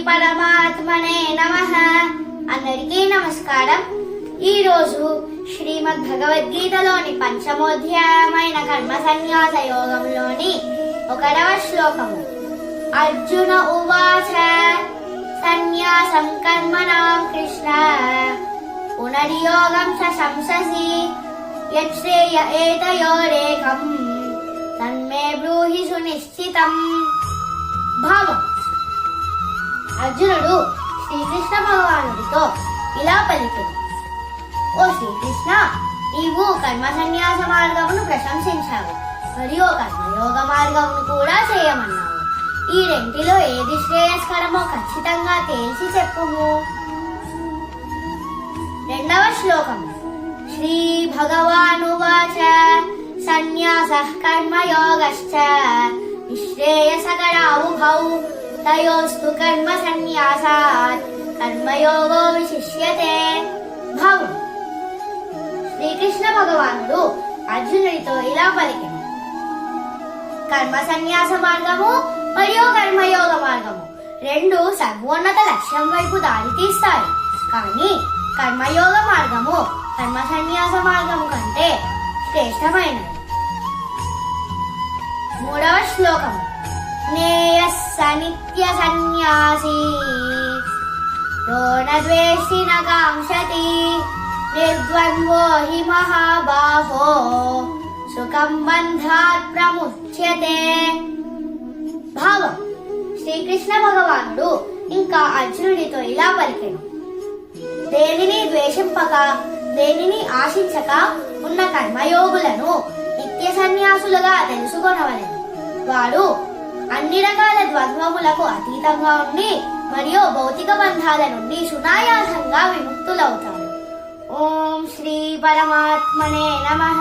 పరమాత్మనే నమః. అందరికీ నమస్కారం. ఈ రోజు శ్రీమద్ భగవద్గీతలోని పంచమోధ్యాయమైన కర్మ సన్యాస యోగంలోని 1వ శ్లోకము. అర్జున ఉవాచ సన్యాసం కర్మణాం కృష్ణ పునర్యోగం శంససి యచ్ఛ్రేయ ఏతయోరేకం తన్మే బ్రూహి సునిశ్చితం. భావం: అర్జునుడు శ్రీకృష్ణ భగవానుడితో ఇలా పలికెను: ఓ శ్రీకృష్ణ, నీవు కర్మ సన్యాస మార్గమును ప్రశంసించావు మరియు కర్మయోగ మార్గమును కూడా చేయమన్నావు. ఈ రెంటిలో ఏది శ్రేయస్కరమో ఖచ్చితంగా తేల్చి చెప్పుము. 2వ శ్లోకము. శ్రీ భగవానువాచ సన్యాసః కర్మయోగశ్చ నిశ్రేయసకరావుభౌ తయోస్తు కర్మ సన్యాసాత్ కర్మయోగో విశిష్యతే. భావం: శ్రీకృష్ణ భగవానుడు అర్జునుడితో ఇలా పలికెను: కర్మ సన్యాస మార్గము మరియు కర్మయోగ మార్గము రెండు సర్వోన్నత లక్ష్యం వైపు దారి తీస్తాయి. కానీ కర్మయోగ మార్గము కర్మ సన్యాస మార్గము కంటే శ్రేష్టమైనది. 3వ శ్లోకము. జ్ఞేయస్స నిత్య సన్యాసీ యో న ద్వేష్టి న కాంక్షతి నిర్ద్వంద్వో హి మహాబాహో సుఖం బంధాత్ ప్రముచ్యతే. భావం: శ్రీకృష్ణ భగవానుడు ఇంకా అర్జునుడితో ఇలా పలికెను: దేనిని ద్వేషింపక దేనిని ఆశించక ఉన్న కర్మయోగులను నిత్య సన్యాసులుగా తెలుసుకొనవలెను. వారు అన్ని రకాల ద్వంద్వములకు అతీతంగా ఉండి మరియు భౌతిక బంధాల నుండి సునాయాసంగా విముక్తులవుతారు. ఓం శ్రీ పరమాత్మనే నమః.